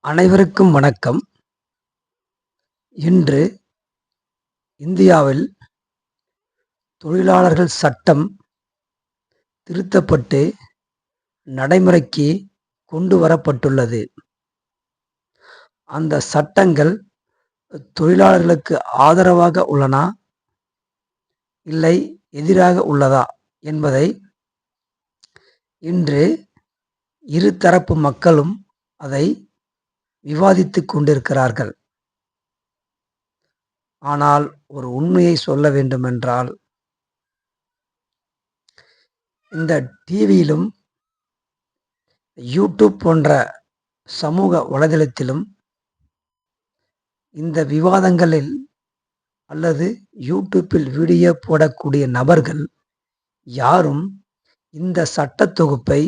அனைவருக்கும் வணக்கம். இன்று இந்தியாவில் தொழிலாளர்கள் சட்டம் திருத்தப்பட்டு நடைமுறைக்கு கொண்டு வரப்பட்டுள்ளது. அந்த சட்டங்கள் தொழிலாளர்களுக்கு ஆதரவாக உள்ளனா, இல்லை எதிராக உள்ளதா என்பதை இன்று இருதரப்பு மக்களும் அதை விவாதித்துக் கொண்டிருக்கிறார்கள். ஆனால் ஒரு உண்மையை சொல்ல வேண்டுமென்றால், இந்த டிவியிலும் யூடியூப் போன்ற சமூக வலைதளத்திலும் இந்த விவாதங்களில் அல்லது யூடியூப்பில் வீடியோ போடக்கூடிய நபர்கள் யாரும் இந்த சட்டத் தொகுப்பை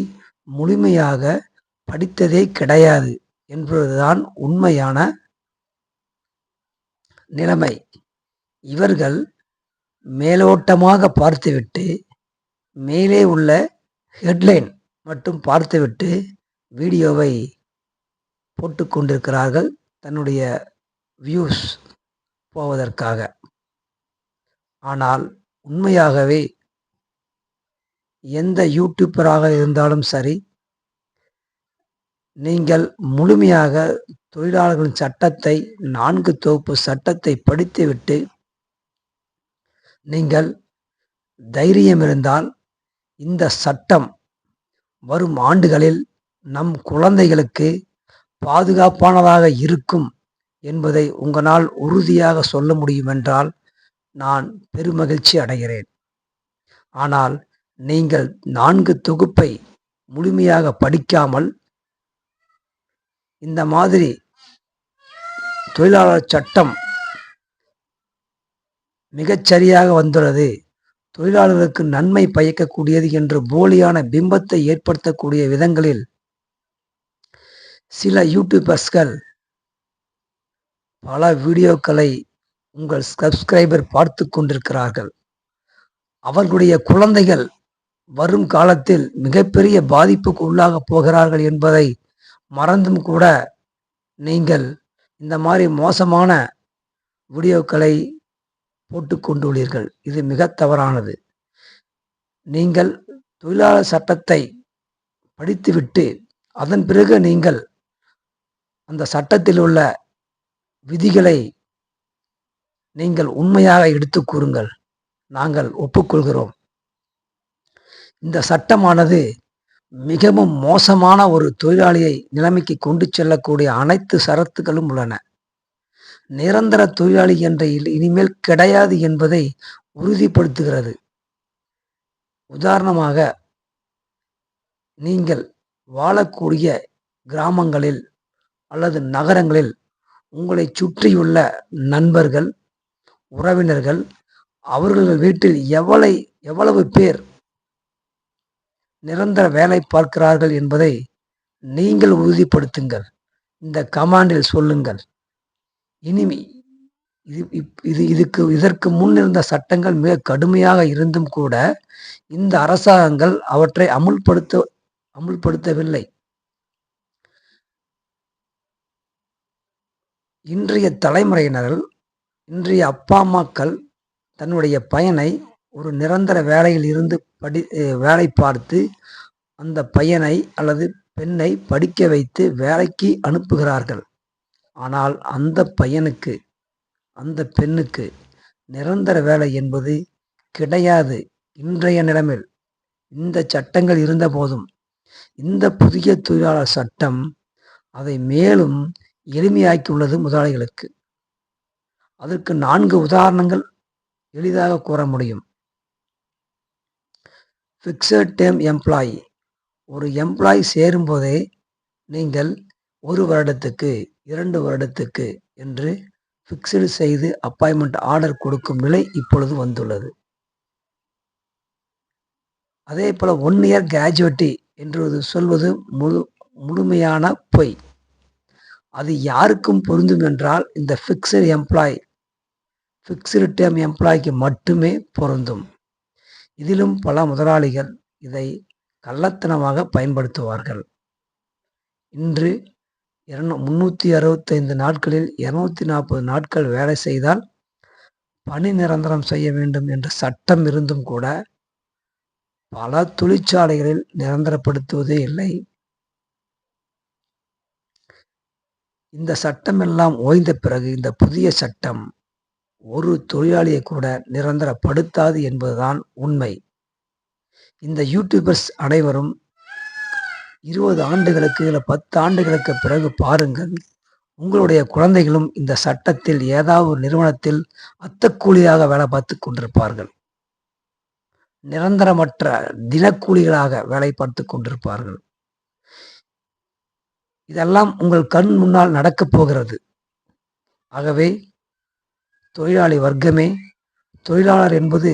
முழுமையாக படித்ததே கிடையாது என்பதுதான் உண்மையான நிலைமை. இவர்கள் மேலோட்டமாக பார்த்துவிட்டு, மேலே உள்ள ஹெட்லைன் மட்டும் பார்த்துவிட்டு வீடியோவை போட்டுக் கொண்டிருக்கிறார்கள், தன்னுடைய வியூஸ் போவதற்காக. ஆனால் உண்மையாகவே எந்த யூடியூபராக இருந்தாலும் சரி, நீங்கள் முழுமையாக தொழிலாளர்களின் சட்டத்தை 4 தொகுப்பு சட்டத்தை படித்துவிட்டு நீங்கள் தைரியம் இருந்தால், இந்த சட்டம் வரும் ஆண்டுகளில் நம் குழந்தைகளுக்கு பாதுகாப்பானதாக இருக்கும் என்பதை உங்களால் உறுதியாக சொல்ல முடியுமென்றால் நான் பெருமகிழ்ச்சி அடைகிறேன். ஆனால் நீங்கள் 4 தொகுப்பை முழுமையாக படிக்காமல் இந்த மாதிரி தொழிலாளர் சட்டம் மிகச்சரியாக வந்துள்ளது, தொழிலாளர்களுக்கு நன்மை பயக்கக்கூடியது என்று போலியான பிம்பத்தை ஏற்படுத்தக்கூடிய விதங்களில் சில யூடியூபர்ஸ்கள் பல வீடியோக்களை உங்கள் சப்ஸ்கிரைபர் பார்த்து கொண்டிருக்கிறார்கள். அவர்களுடைய குழந்தைகள் வரும் காலத்தில் மிகப்பெரிய பாதிப்புக்கு உள்ளாகப் போகிறார்கள் என்பதை மறந்தும் கூட நீங்கள் இந்த மாதிரி மோசமான வீடியோக்களை போட்டுக் கொண்டுள்ளீர்கள். இது மிக தவறானது. நீங்கள் தொழிலாளர் சட்டத்தை படித்துவிட்டு அதன் பிறகு நீங்கள் அந்த சட்டத்தில் உள்ள விதிகளை நீங்கள் உண்மையாக எடுத்துக் கூறுங்கள், நாங்கள் ஒப்புக்கொள்கிறோம். இந்த சட்டமானது மிகவும் மோசமான ஒரு தொழிலாளியை நிலைமைக்கு கொண்டு செல்லக்கூடிய அனைத்து ஷரத்துகளும் உள்ளன. நிரந்தர தொழிலாளி என்ற இனிமேல் கிடையாது என்பதை உறுதிப்படுத்துகிறது. உதாரணமாக, நீங்கள் வாழக்கூடிய கிராமங்களில் அல்லது நகரங்களில் உங்களை சுற்றியுள்ள நண்பர்கள், உறவினர்கள், அவர்கள் வீட்டில் எவ்வளவு பேர் நிரந்தர வேலை பார்க்கிறார்கள் என்பதை நீங்கள் உறுதிப்படுத்துங்கள். இந்த கமாண்டில் சொல்லுங்கள். இனிமே இதற்கு முன் இருந்த சட்டங்கள் மிக கடுமையாக இருந்தும் கூட இந்த அரசாங்கங்கள் அவற்றை அமுல்படுத்தவில்லை. இன்றைய தலைமுறையினர்கள், இன்றைய அப்பா அம்மாக்கள் தன்னுடைய பையனை ஒரு நிரந்தர வேலையில் இருந்து வேலை பார்த்து அந்த பையனை அல்லது பெண்ணை படிக்க வைத்து வேலைக்கு அனுப்புகிறார்கள். ஆனால் அந்த பையனுக்கு அந்த பெண்ணுக்கு நிரந்தர வேலை என்பது கிடையாது. இன்றைய நிலைமையில் இந்த சட்டங்கள் இருந்த போதும் இந்த புதிய தொழிலாளர் சட்டம் அதை மேலும் எளிமையாக்கியுள்ளது முதலாளிகளுக்கு. அதற்கு 4 உதாரணங்கள் எளிதாக கூற முடியும். ஃபிக்ஸட் டேர்ம் எம்ப்ளாயி, ஒரு எம்ப்ளாயி சேரும்போதே நீங்கள் 1 வருடத்துக்கு 2 வருடத்துக்கு என்று ஃபிக்ஸ்டு செய்து அப்பாயின்மெண்ட் ஆர்டர் கொடுக்கும் நிலை இப்பொழுது வந்துள்ளது. அதே போல 1 இயர் கிராஜுவேட்டி என்று சொல்வது முழுமையான பொய். அது யாருக்கும் பொருந்தும் என்றால் இந்த ஃபிக்ஸ்டு டேர்ம் எம்ப்ளாய்க்கு மட்டுமே பொருந்தும். இதிலும் பல முதலாளிகள் இதை கள்ளத்தனமாக பயன்படுத்துவார்கள். இன்று 365 நாட்களில் 240 நாட்கள் வேலை செய்தால் பணி நிரந்தரம் செய்ய வேண்டும் என்ற சட்டம் இருந்தும் கூட பல தொழிற்சாலைகளில் நிரந்தரப்படுத்துவதே இல்லை. இந்த சட்டம் எல்லாம் ஓய்ந்த பிறகு இந்த புதிய சட்டம் ஒரு தொழிலாளியை கூட நிரந்தரப்படுத்தாது என்பதுதான் உண்மை. இந்த யூடியூபர்ஸ் அனைவரும் 20 ஆண்டுகளுக்கு இல்லை 10 ஆண்டுகளுக்கு பிறகு பாருங்கள், உங்களுடைய குழந்தைகளும் இந்த சட்டத்தில் ஏதாவது ஒரு நிறுவனத்தில் அத்தக்கூலியாக வேலை பார்த்து கொண்டிருப்பார்கள். நிரந்தரமற்ற தினக்கூலிகளாக வேலை பார்த்து கொண்டிருப்பார்கள். இதெல்லாம் உங்கள் கண் முன்னால் நடக்கப் போகிறது. ஆகவே தொழிலாளி வர்க்கமே, தொழிலாளர் என்பது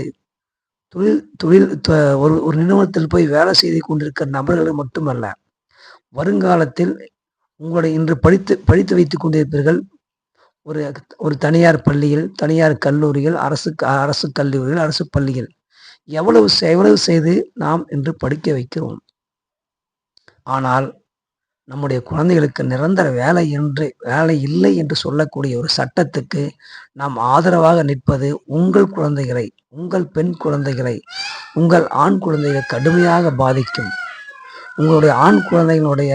ஒரு நிறுவனத்தில் போய் வேலை செய்து கொண்டிருக்கிற நபர்கள் மட்டுமல்ல. வருங்காலத்தில் உங்களுடைய இன்று படித்து வைத்துக் கொண்டிருப்பீர்கள். ஒரு தனியார் பள்ளியில், தனியார் கல்லூரிகள், அரசு கல்லூரிகள், அரசு பள்ளிகள் எவ்வளவு செய்து நாம் இன்று படிக்க வைக்கிறோம். ஆனால் நம்முடைய குழந்தைகளுக்கு நிரந்தர வேலை இல்லை என்று சொல்லக்கூடிய ஒரு சட்டத்துக்கு நாம் ஆதரவாக நிற்பது உங்கள் குழந்தைகளை, உங்கள் பெண் குழந்தைகளை, உங்கள் ஆண் குழந்தைகளை கடுமையாக பாதிக்கும். உங்களுடைய ஆண் குழந்தைகளுடைய